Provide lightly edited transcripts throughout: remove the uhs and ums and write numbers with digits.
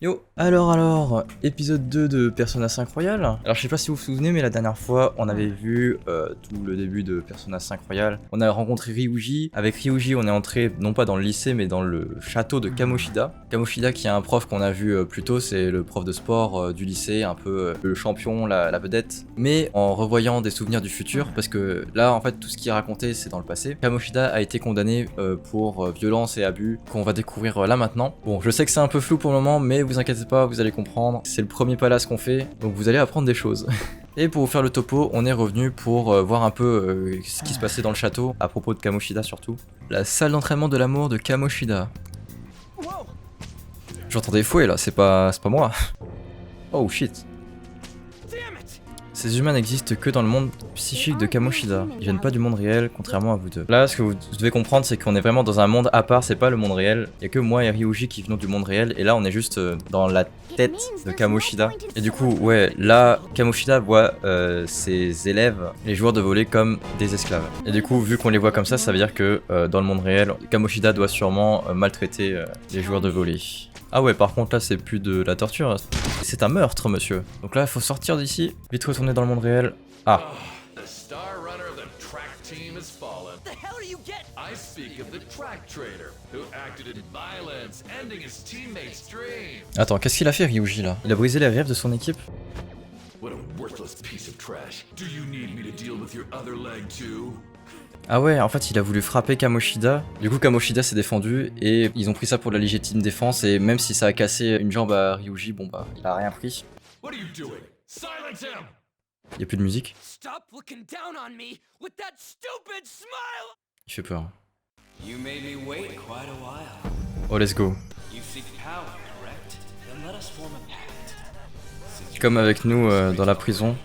Yo, alors, épisode 2 de Persona 5 Royal. Alors je sais pas si vous vous souvenez, mais la dernière fois, on avait vu tout le début de Persona 5 Royal. On a rencontré Ryuji. Avec Ryuji, on est entré non pas dans le lycée, mais dans le château de Kamoshida. Kamoshida qui est un prof qu'on a vu plus tôt, c'est le prof de sport du lycée, un peu le champion, la vedette. Mais en revoyant des souvenirs du futur, parce que là, en fait, tout ce qui est raconté, c'est dans le passé. Kamoshida a été condamné pour violence et abus, qu'on va découvrir là maintenant. Bon, je sais que c'est un peu flou pour le moment, mais vous inquiétez pas, vous allez comprendre. C'est le premier palace qu'on fait, donc vous allez apprendre des choses. Et pour vous faire le topo, on est revenu pour voir un peu ce qui se passait dans le château, à propos de Kamoshida surtout. La salle d'entraînement de l'amour de Kamoshida. J'entends des fouets là, c'est pas moi. Oh shit. Ces humains n'existent que dans le monde psychique de Kamoshida. Ils viennent pas du monde réel, contrairement à vous deux. Là, ce que vous devez comprendre, c'est qu'on est vraiment dans un monde à part, c'est pas le monde réel. Il y a que moi et Ryuji qui venons du monde réel, et là, on est juste dans la tête de Kamoshida. Et du coup, ouais, là, Kamoshida voit ses élèves, les joueurs de volley, comme des esclaves. Et du coup, vu qu'on les voit comme ça veut dire que dans le monde réel, Kamoshida doit sûrement maltraiter les joueurs de volley. Ah ouais, par contre là c'est plus de la torture, c'est un meurtre monsieur. Donc là il faut sortir d'ici, vite retourner dans le monde réel. Ah. Attends, qu'est-ce qu'il a fait Ryuji là? Il a brisé les rêves de son équipe? Ah ouais, en fait il a voulu frapper Kamoshida, du coup Kamoshida s'est défendu et ils ont pris ça pour la légitime défense et même si ça a cassé une jambe à Ryuji, bon bah il a rien pris. Y'a plus de musique. Il fait peur. Oh let's go. Comme avec nous dans la prison.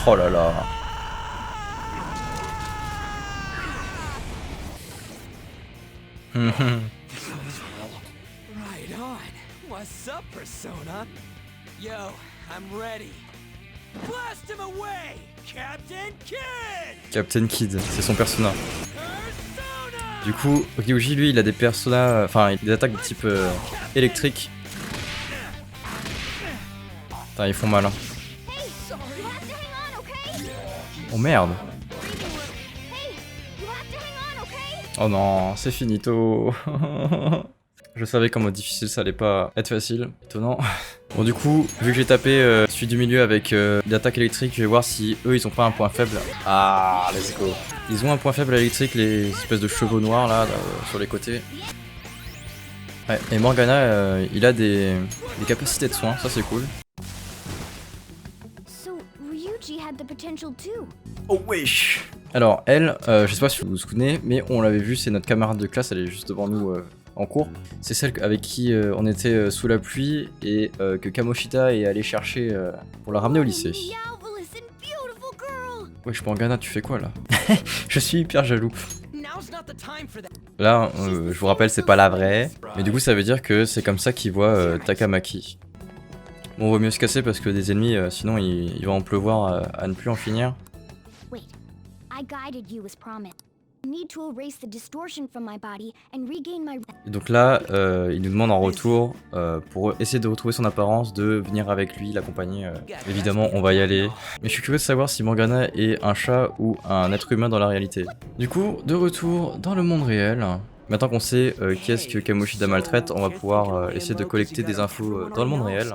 Oh là là. Right on. What's up, Persona? Yo, I'm ready. Blast him away, Captain Kid. Captain Kid, c'est son persona. Du coup, Ryuji lui, il a des personas, enfin, des attaques de type électrique. Putain, ils font mal. Hein. Oh merde. Oh non, c'est finito. Je savais qu'en mode difficile ça allait pas être facile. Étonnant. Bon du coup, vu que j'ai tapé celui du milieu avec l'attaque électrique, je vais voir si eux ils ont pas un point faible. Ah, let's go. Ils ont un point faible à l'électrique, les espèces de chevaux noirs là, sur les côtés. Ouais, et Morgana, il a des capacités de soins, ça c'est cool. Oh wesh. Alors elle, je sais pas si vous vous souvenez, mais on l'avait vu, c'est notre camarade de classe, elle est juste devant nous en cours. C'est celle avec qui on était sous la pluie et que Kamoshida est allé chercher pour la ramener au lycée. Wesh Morgana, tu fais quoi là? Je suis hyper jaloux. Là, je vous rappelle, c'est pas la vraie, mais du coup ça veut dire que c'est comme ça qu'il voit Takamaki. Bon, vaut mieux se casser parce que des ennemis, sinon il va en pleuvoir à ne plus en finir. Et donc là, il nous demande en retour, pour essayer de retrouver son apparence, de venir avec lui, l'accompagner. Évidemment, on va y aller. Mais je suis curieux de savoir si Morgana est un chat ou un être humain dans la réalité. Du coup, de retour dans le monde réel. Maintenant qu'on sait qui est-ce que Kamoshida maltraite, on va pouvoir essayer de collecter des infos dans le monde réel.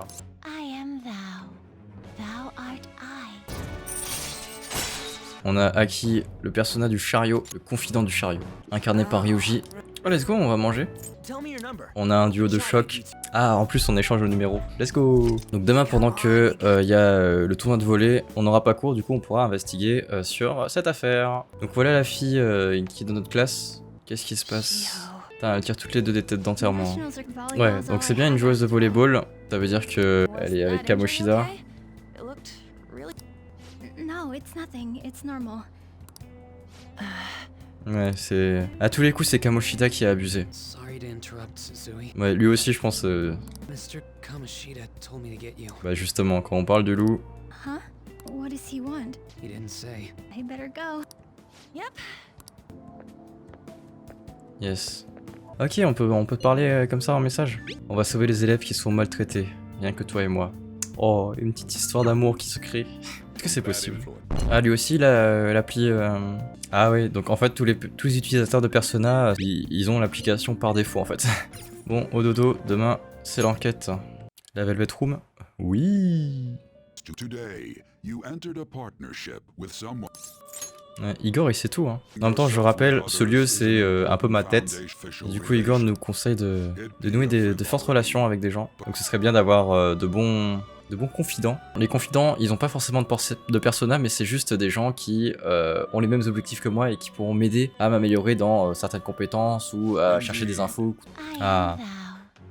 On a acquis le personnage du chariot, le confident du chariot, incarné par Ryuji. Oh let's go, on va manger. On a un duo de choc. Ah, en plus on échange le numéro. Let's go. Donc demain pendant que y a le tournoi de volley, on n'aura pas cours, du coup on pourra investiguer sur cette affaire. Donc voilà la fille qui est dans notre classe. Qu'est-ce qui se passe? Putain, elle tire toutes les deux des têtes d'enterrement. Ouais, donc c'est bien une joueuse de volleyball. Ça veut dire que elle est avec Kamoshida. Ouais, c'est... À tous les coups, c'est Kamoshida qui a abusé. to interrupt, Suzui. Ouais, lui aussi, je pense. Mr. Kamoshida told me to get you. Bah, justement, quand on parle de loup. Huh? What does he want? He didn't say. I better go. Yep. Yes. Ok, on peut parler comme ça en message. On va sauver les élèves qui sont maltraités. Rien que toi et moi. Oh, une petite histoire d'amour qui se crée. Est-ce que c'est possible? Ah, lui aussi, l'appli... Ah ouais, donc en fait, tous les utilisateurs de Persona, ils ont l'application par défaut, en fait. Bon, au dodo, demain, c'est l'enquête. La Velvet Room? Oui. Today, you entered a partnership with someone. Ouais, Igor, il sait tout, hein. En même temps, je rappelle, ce lieu, c'est un peu ma tête. Et du coup, Igor nous conseille de nouer de fortes relations avec des gens. Donc ce serait bien d'avoir de bons confidents. Les confidents, ils ont pas forcément de persona, mais c'est juste des gens qui ont les mêmes objectifs que moi et qui pourront m'aider à m'améliorer dans certaines compétences ou à chercher des infos. Ah,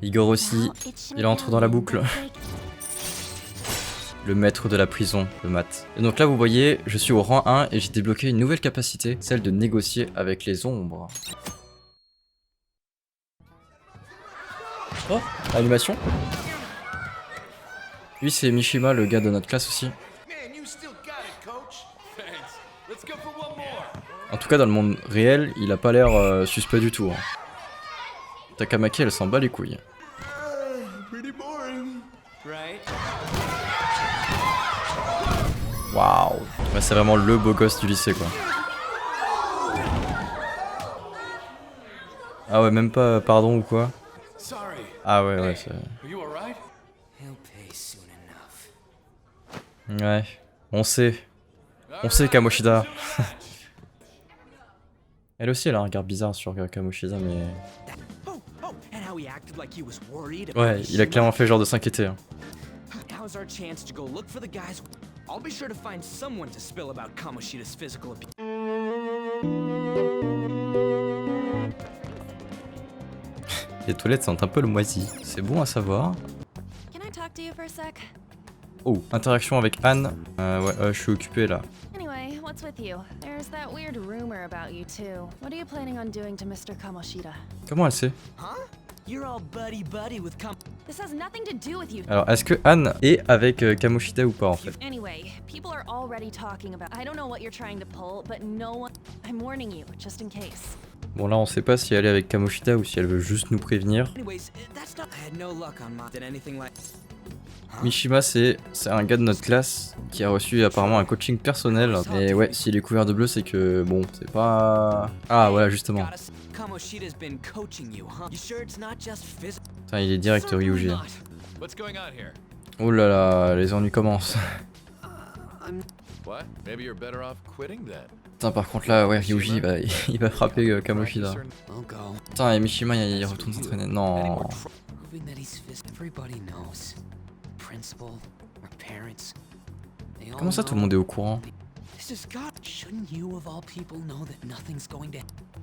Igor aussi, il entre dans la boucle. Le maître de la prison, le mat. Et donc là, vous voyez, je suis au rang 1 et j'ai débloqué une nouvelle capacité, celle de négocier avec les ombres. Oh, animation. Lui, c'est Mishima, le gars de notre classe aussi. En tout cas, dans le monde réel, il a pas l'air suspect du tout. Hein. Takamaki, elle s'en bat les couilles. Waouh, ouais, c'est vraiment le beau gosse du lycée, quoi. Ah ouais, même pas pardon ou quoi. Ah ouais, ouais, c'est... Ouais, on sait Kamoshida. Elle aussi, elle a un regard bizarre sur Kamoshida, mais... Ouais, il a clairement fait genre de s'inquiéter. Hein. Now's our chance to go look for the guys. I'll be sure to find someone to spill about Kamoshida's physical abuse. Les toilettes sentent un peu le moisi. C'est bon à savoir. Can I talk to you for a sec? Oh, interaction avec Anne. Ouais, je suis occupé là. Anyway, what's with you? There's that weird rumor about you too. What are you planning on doing to Mr. Kamoshida? Comment elle sait? Huh? You're all buddy with This has nothing to do with you. Alors, est-ce que Anne est avec Kamoshida ou pas en fait? Anyway, people are already talking about. I don't know what you're trying to pull, but no one. I'm warning you, just in case. Bon, là, on sait pas si elle est avec Kamoshida ou si elle veut juste nous prévenir. Anyways, that's not. I had no luck on my. Did anything like. Mishima, c'est un gars de notre classe qui a reçu apparemment un coaching personnel. Et ouais, s'il est couvert de bleu, c'est que bon, c'est pas. Ah, voilà, justement. Kamoshida's been coaching you, huh? You sure it's not just physical? Putain, il est direct Ryuji. What's going on here? Oh là là, les ennuis commencent. What? Maybe you're better off quitting then. Putain, par contre là, ouais, Ryuji, il va frapper Kamoshida. We'll go. Putain, et Mishima, il retourne s'entraîner. Non. Proving that he's everybody knows. Principal, our parents. They all Comment ça, tout le know. monde est au courant? This is God. Shouldn't you of all people know that nothing's going to.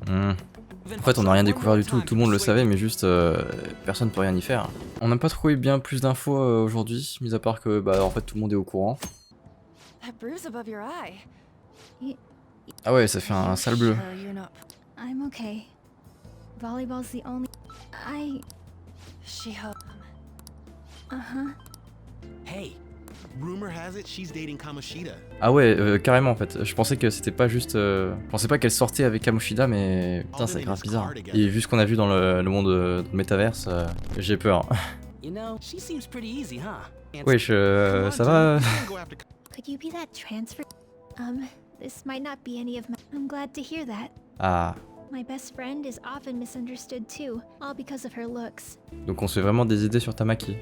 En fait, on n'a rien découvert du tout. Tout le monde le savait, mais juste personne peut rien y faire. On n'a pas trouvé bien plus d'infos aujourd'hui, mis à part que bah en fait tout le monde est au courant. That bruise above your eye. Ah ouais, ça fait un sale bleu. Sure you're not. I'm okay. Volleyball's the only. She hope. Uh-huh. Hey, rumor has it she's dating Kamoshida. Ah ouais, carrément en fait. Je pensais que c'était pas juste. Je pensais pas qu'elle sortait avec Kamoshida, mais putain, c'est grave bizarre. Et vu ce qu'on a vu dans le monde de métaverse, j'ai peur. You know, she seems pretty easy, huh? Wesh, ça va? Could you be that transfer? This might not be any of my. I'm glad to hear that. Ah, My best friend is often misunderstood too, all because of her looks. donc on se fait vraiment des idées sur Tamaki.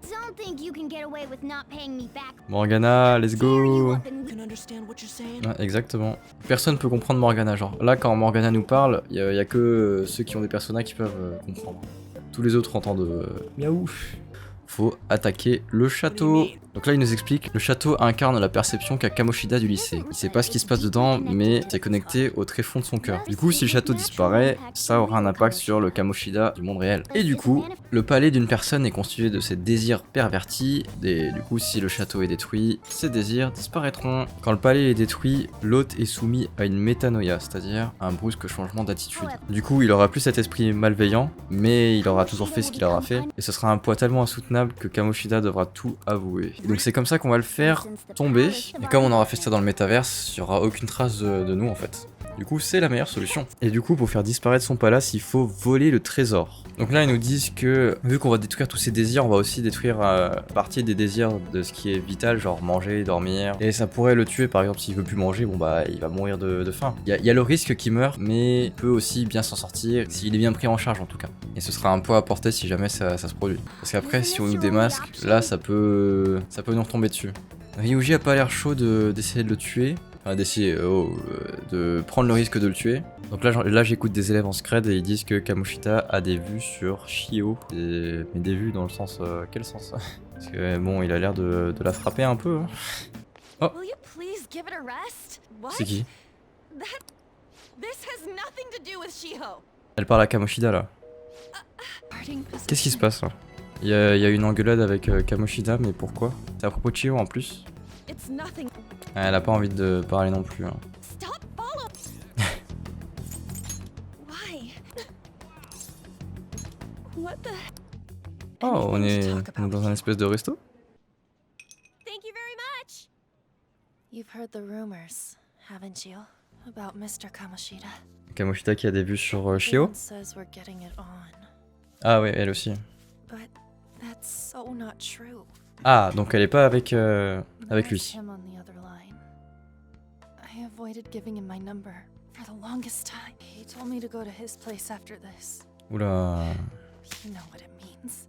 Don't think you can get away with not paying me back. Morgana, let's Tear you go! up and Can understand what you're saying? Ouais, exactement. Personne peut comprendre Morgana, genre. Là, quand Morgana nous parle, y a que ceux qui ont des personnages qui peuvent comprendre. Tous les autres entendent miaou. faut attaquer le château. Donc là il nous explique, le château incarne la perception qu'a Kamoshida du lycée. Il sait pas ce qui se passe dedans, mais c'est connecté au tréfonds de son cœur. Du coup si le château disparaît, ça aura un impact sur le Kamoshida du monde réel. Et du coup, le palais d'une personne est constitué de ses désirs pervertis, et du coup si le château est détruit, ses désirs disparaîtront. Quand le palais est détruit, l'hôte est soumis à une métanoïa, c'est-à-dire un brusque changement d'attitude. Du coup il aura plus cet esprit malveillant, mais il aura toujours fait ce qu'il aura fait, et ce sera un poids tellement insoutenable que Kamoshida devra tout avouer. Et donc c'est comme ça qu'on va le faire tomber, et comme on aura fait ça dans le métaverse, il n'y aura aucune trace de nous en fait. Du coup c'est la meilleure solution. Et du coup pour faire disparaître son palace, il faut voler le trésor. Donc là ils nous disent que vu qu'on va détruire tous ses désirs, on va aussi détruire partie des désirs de ce qui est vital, genre manger, dormir. Et ça pourrait le tuer par exemple s'il veut plus manger, bon bah il va mourir de faim. Il y a le risque qu'il meure, mais il peut aussi bien s'en sortir s'il est bien pris en charge en tout cas. Et ce sera un poids à porter si jamais ça se produit. Parce qu'après si on nous démasque, là ça peut nous retomber dessus. Ryuji a pas l'air chaud d'essayer de le tuer. Enfin, de prendre le risque de le tuer. Donc là j'écoute des élèves en scred et ils disent que Kamoshida a des vues sur Shio. Mais des vues dans le sens... quel sens? Parce que bon, il a l'air de la frapper un peu. Hein. Oh, Will you please give it a rest? What? c'est qui? This has nothing to do with Shiho. Elle parle à Kamoshida là. Qu'est-ce qui se passe là? Il y a une engueulade avec Kamoshida, mais pourquoi? C'est à propos de Shio en plus. It's nothing. Elle a pas envie de parler non plus. Hein. Stop follow. Why? What the? Oh, on est Talk about dans un espèce de resto? Thank you very much. You've heard the rumors, haven't you, about Mr. Kamoshida? Kamoshida qui a des vues sur Shio? Everyone says we're getting it on, Ah ouais, elle aussi. but that's so not true. Ah, donc elle est pas avec There's lui. him on the other line. I avoided giving him my number for the longest time. He told me to go to his place after this. Oula. You know what it means.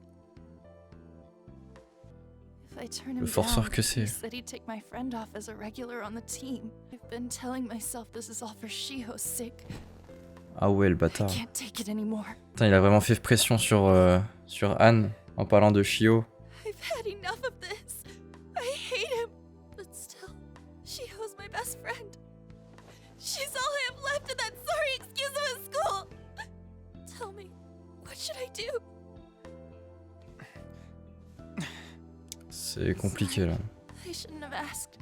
If I turn him Le forceur down, que c'est. he said he'd take my friend off as a regular on the team. I've been telling myself this is all for Shiho's sake. Ah ouais, le I bâtard. can't take it anymore. Putain, il a vraiment fait pression sur Anne en parlant de Shio. I've had enough of this. I hate him. But still, Shiho's my best friend. She's all I have left in that sorry excuse of a school. Tell me, what should I do? C'est compliqué là. I shouldn't have asked.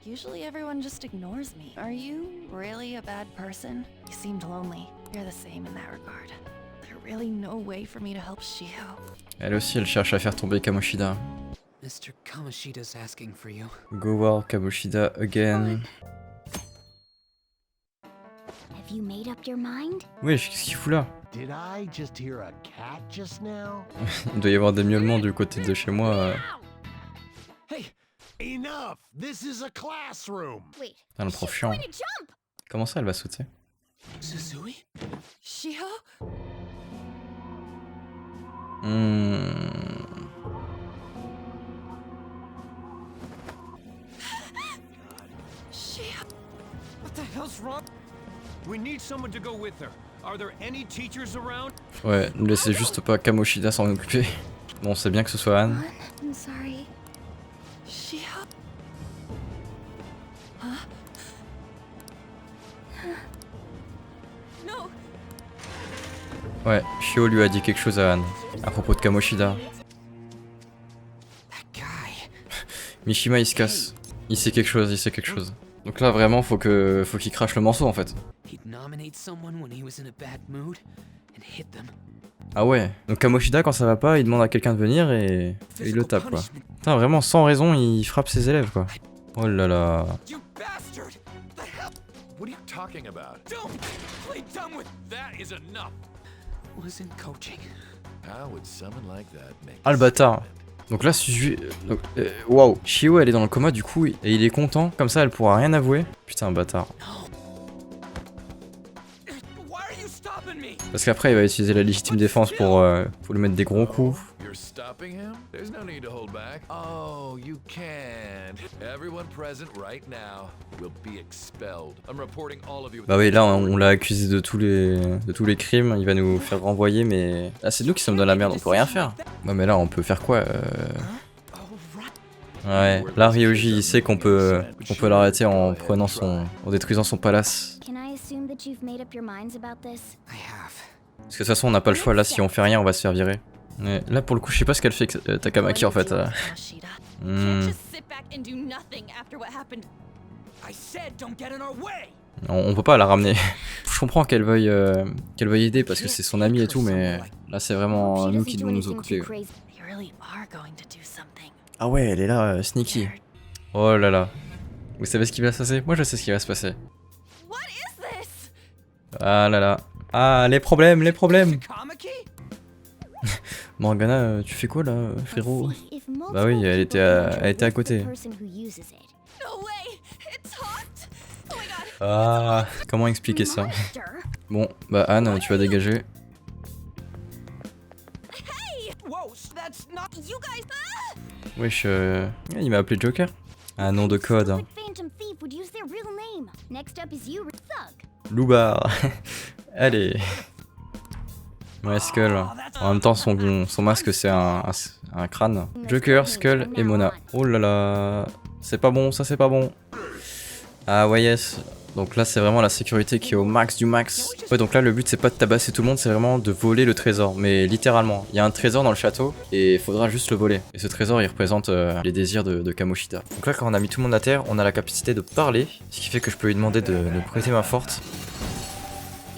Usually everyone just ignores me. Are you really a bad person? You seemed lonely. You're the same in that regard. There's really no way for me to help Shiho. Elle aussi, elle cherche à faire tomber Kamoshida. Mr. Kamoshida's asking for you. Go war Kamoshida again. Have you made up your mind? Wesh, qu'est-ce qu'il fout là? Did I just hear a cat just now? Il doit y avoir des miaulements du côté de chez moi. Hey, enough! This is a classroom! Wait. Ah, le prof chiant. Going to jump! Comment ça, elle va sauter? Susui? Shiho? Shiho? What the hell's wrong? We need someone to go with her. Are there any teachers around? Ouais, ne laissez juste pas Kamoshida s'en occuper. Bon, c'est bien que ce soit Anne. I'm sorry. Shiho? No. Ouais, Shio lui a dit quelque chose à Anne. À propos de Kamoshida. That guy. Mishima il se casse. Il sait quelque chose. Donc là vraiment faut qu'il crache le morceau en fait. He'd nominate someone when he was in a bad mood and hit them. Ah ouais. Donc Kamoshida quand ça va pas, il demande à quelqu'un de venir et il le tape quoi. Putain vraiment sans raison il frappe ses élèves quoi. Oh là là. You bastard! The hell? What are you talking about? Don't play dumb with. That is enough. Was in coaching. How would someone like that make Ah le bâtard. Donc là waouh. Shio elle est dans le coma du coup et il est content. Comme ça elle pourra rien avouer. Putain bâtard. Why are you stopping me? Parce qu'après, il va utiliser la légitime défense pour lui mettre des gros coups. You're stopping him? There's no need to hold back. Oh, you can't. Everyone present right now will be expelled. I'm reporting all of you. Bah oui, là, on l'a accusé de tous les crimes. Il va nous faire renvoyer, mais là, c'est nous qui sommes dans la merde. On peut rien faire. Ouais, mais là, on peut faire quoi Ouais, là, Ryoji, il sait qu'on peut l'arrêter en détruisant son palace. Can I assume that you've made up your minds about this? I have. Parce que de toute façon, on n'a pas le choix. Là, si on fait rien, on va se faire virer. Ouais, là, pour le coup, je sais pas ce qu'elle fait, Takamaki, en fait. Can't just sit back and do nothing after what happened. I said don't get in our way. On peut pas la ramener. Je comprends qu'elle veuille aider parce que c'est son ami et tout, mais là, c'est vraiment nous qui devons nous occuper. They really are going to do something. Ah ouais, elle est là, sneaky. Oh là là. Vous savez ce qui va se passer? Moi, je sais ce qui va se passer. What is this? Ah là là. Ah, les problèmes. Takamaki? Morgana, tu fais quoi là, frérot? Bah oui, elle était à côté. No way! It talked! Oh my god! Ah, comment expliquer ça? Bon, bah Anne, tu vas dégager. Whoa, that's not. You guys. Wesh, il m'a appelé Joker. Un nom de code. Hein. Loubar. Allez. Ouais, Skull. En même temps, son masque, c'est un crâne. Joker, Skull et Mona. Oh là là. C'est pas bon, ça c'est pas bon. Ah ouais, yes. Donc là, c'est vraiment la sécurité qui est au max du max. Ouais, donc là, le but, c'est pas de tabasser tout le monde, c'est vraiment de voler le trésor. Mais littéralement, il y a un trésor dans le château et il faudra juste le voler. Et ce trésor, il représente les désirs de Kamoshida. Donc là, quand on a mis tout le monde à terre, on a la capacité de parler. Ce qui fait que je peux lui demander de prêter main forte.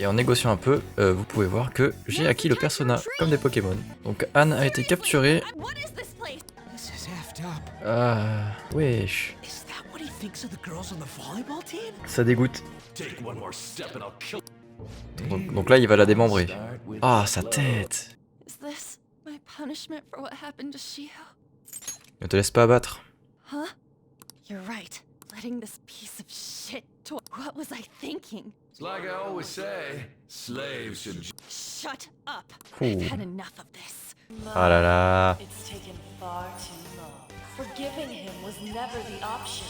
Et en négociant un peu, vous pouvez voir que j'ai acquis le persona, comme des Pokémon. Donc Anne a été capturée. What is this place? This is effed up. Ah, wesh. Is that what he thinks of the girls on the volleyball team? Ça dégoûte. Take one more step and I'll kill. Donc là, il va la démembrer. Ah, sa tête. Is this my punishment for what happened to Shiho? Ne te laisse pas abattre. Huh? You're right. Letting this piece of shit toy. What was I thinking? It's like I always say, slaves should. Shut up. Ooh. I've had enough of this. Ah là là. It's taken far too long. Forgiving him was never the option.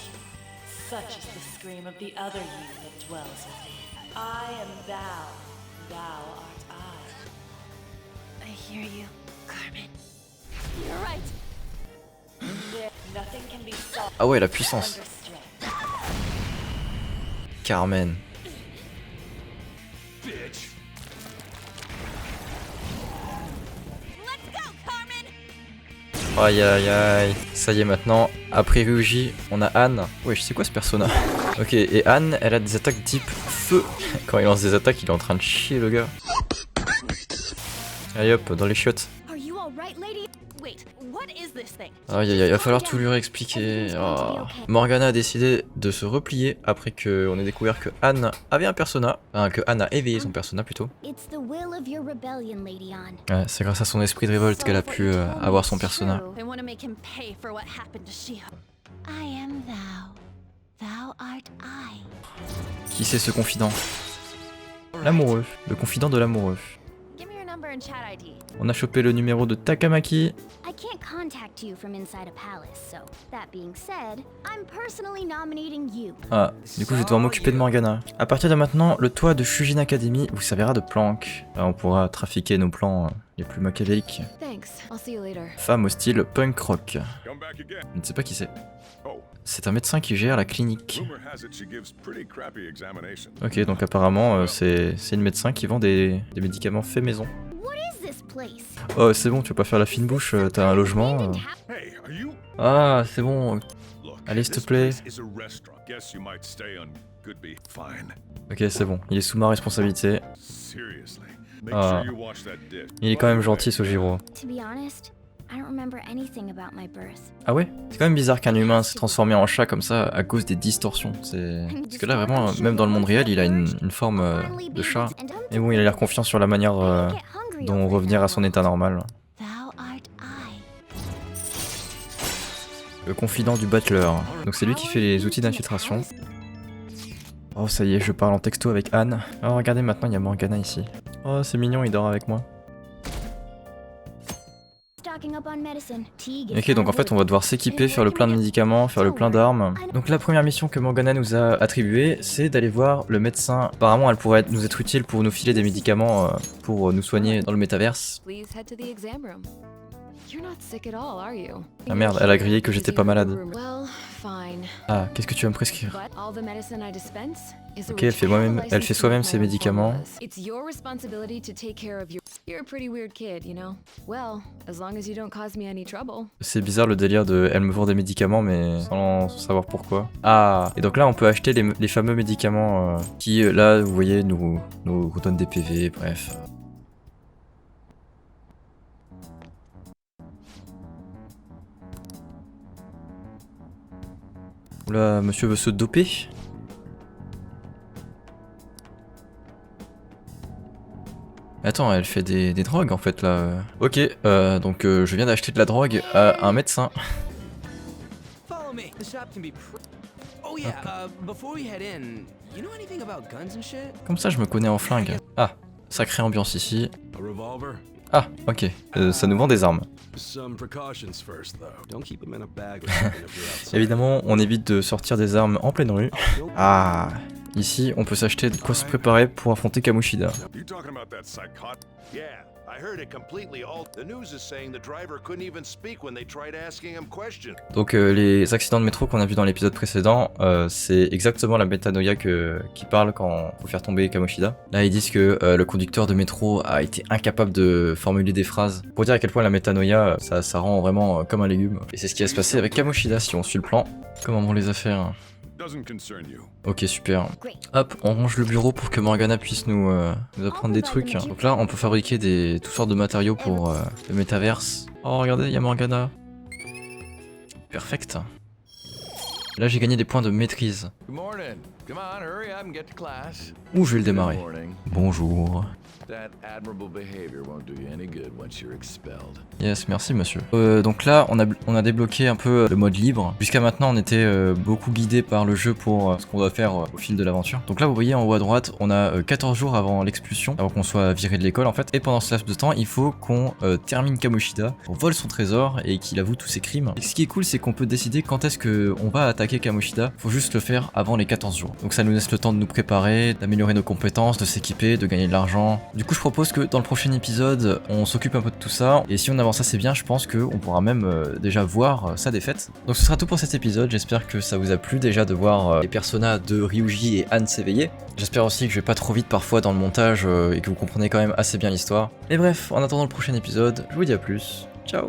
Such is the scream of the other you that dwells within. I am thou, thou art I. I hear you, Carmen. You're right. There, nothing can be solved Ah ouais, la puissance. under strength. Carmen. Bitch. Let's go, Carmen! Aïe aïe aïe. Ça y est maintenant, après Ryuji, on a Anne. Wesh, c'est quoi ce persona? Ok, et Anne, elle a des attaques type feu. Quand il lance des attaques, il est en train de chier le gars. Allez hop, dans les chiottes. Are you alright, lady? Wait, what is this thing? Aïe aïe aïe, il va falloir tout lui réexpliquer. Oh. Morgana a décidé de se replier après qu'on ait découvert que Anne avait un persona. Enfin, que Anne a éveillé son persona plutôt. Ouais, c'est grâce à son esprit de révolte qu'elle a pu avoir son persona. They want to make him pay for what happened to Shiho. I am thou. Thou art I. Qui c'est ce confident? L'amoureux, le confident de l'amoureux. Give me your number and chat ID. On a chopé le numéro de Takamaki. I can't contact you from inside a palace, so that being said, I'm personally nominating you. Ah, du coup je vais devoir m'occuper de Morgana. À partir de maintenant, le toit de Shujin Academy vous servira de planque. Là, on pourra trafiquer nos plans les plus machiavéliques. Thanks. I'll see you later. Femme au style punk rock. Come back again. Je ne sais pas qui c'est. Oh, C'est un médecin qui gère la clinique. rumor has it she gives pretty crappy examinations. Ok, donc apparemment c'est une médecin qui vend des médicaments faits maison. What is this place? Oh c'est bon, tu vas pas faire la fine bouche, t'as un logement. Hey, are you? Ah c'est bon. Look, Allez, s'il te this plaît. place is a restaurant. Guess you might stay on Goodby. Fine. Ok c'est bon, il est sous ma responsabilité. Seriously. Make Ah. sure you wash that dish. Il est quand même gentil ce Giro. To be honest, I don't remember anything about my birth. Ah ouais? C'est quand même bizarre qu'un humain s'est transformé en chat comme ça à cause des distorsions. Parce que là vraiment, même dans le monde réel, il a une forme de chat. Mais bon, il a l'air confiant sur la manière dont revenir à son état normal. Thou art I. Le confident du Butler. Donc c'est lui qui fait les outils d'infiltration. Oh ça y est, je parle en texto avec Anne. Oh regardez, maintenant il y a Morgana ici. Oh, c'est mignon, il dort avec moi. Stocking up on medicine. Teague is Ok, donc en fait on va devoir s'équiper, faire le plein de médicaments, faire le plein d'armes. Donc la première mission que Morgana nous a attribuée, c'est d'aller voir le médecin. Apparemment elle pourrait nous être utile pour nous filer des médicaments pour nous soigner dans le métaverse. Please head to the exam room. You're not sick at all, are you? Ah merde, elle a grillé que j'étais pas malade. Well, fine. Ah, qu'est-ce que tu vas me prescrire? But all the medicine I dispense is a Ok, elle fait soi-même ses médicaments. It's your responsibility to take care of your. You're a pretty weird kid, you know. Well, as long as you don't cause me any trouble. C'est bizarre le délire de elle me vend des médicaments mais sans savoir pourquoi. Ah, et donc là on peut acheter les fameux médicaments qui là vous voyez nous redonnent des PV, bref. Oula, monsieur veut se doper? Attends, elle fait des drogues en fait là. Ok, donc je viens d'acheter de la drogue à un médecin. Follow me. The shop can be Oh yeah, before we head in, you know anything about guns and shit? Comme ça je me connais en flingue. Ah, sacrée ambiance ici. A revolver? Ah, ok, ça nous vend des armes. Some precautions first, though. Don't keep them in a bag or something if you're outside. Évidemment, on évite de sortir des armes en pleine rue. Ah, ici on peut s'acheter de quoi se préparer pour affronter Kamoshida. You talking about that psychot? Yeah, I heard it completely altered. The news is saying the driver couldn't even speak when they tried asking him questions. Donc les accidents de métro qu'on a vu dans l'épisode précédent, c'est exactement la métanoïa qui parle quand faut faire tomber Kamoshida. Là ils disent que le conducteur de métro a été incapable de formuler des phrases. Pour dire à quel point la métanoïa, ça rend vraiment comme un légume. Et c'est ce qui va se passer avec Kamoshida si on suit le plan. Comment vont les affaires? Doesn't concern you. Ok, super. Hop, on range le bureau pour que Morgana puisse nous apprendre des trucs. Donc là, on peut fabriquer toutes sortes de matériaux pour le métaverse. Oh, regardez, il y a Morgana. Perfect. Là, j'ai gagné des points de maîtrise. Good morning. Come on, hurry up and get to class. Ouh, je vais le démarrer. Good morning. Bonjour. That admirable behavior won't do you any good once you're expelled. Yes, merci monsieur. Donc là, on a débloqué un peu le mode libre. Jusqu'à maintenant, on était beaucoup guidé par le jeu pour ce qu'on doit faire au fil de l'aventure. Donc là, vous voyez en haut à droite, on a 14 jours avant l'expulsion, avant qu'on soit viré de l'école en fait. Et pendant ce laps de temps, il faut qu'on termine Kamoshida, qu'on vole son trésor et qu'il avoue tous ses crimes. Et ce qui est cool, c'est qu'on peut décider quand est-ce qu'on va attaquer Kamoshida. Faut juste le faire avant les 14 jours. Donc ça nous laisse le temps de nous préparer, d'améliorer nos compétences, de s'équiper, de gagner de l'argent. Du coup, je propose que dans le prochain épisode, on s'occupe un peu de tout ça. Et si on avance assez bien, je pense qu'on pourra même déjà voir sa défaite. Donc ce sera tout pour cet épisode. J'espère que ça vous a plu déjà de voir les personnages de Ryuji et Anne s'éveiller. J'espère aussi que je vais pas trop vite parfois dans le montage et que vous comprenez quand même assez bien l'histoire. Et bref, en attendant le prochain épisode, je vous dis à plus. Ciao!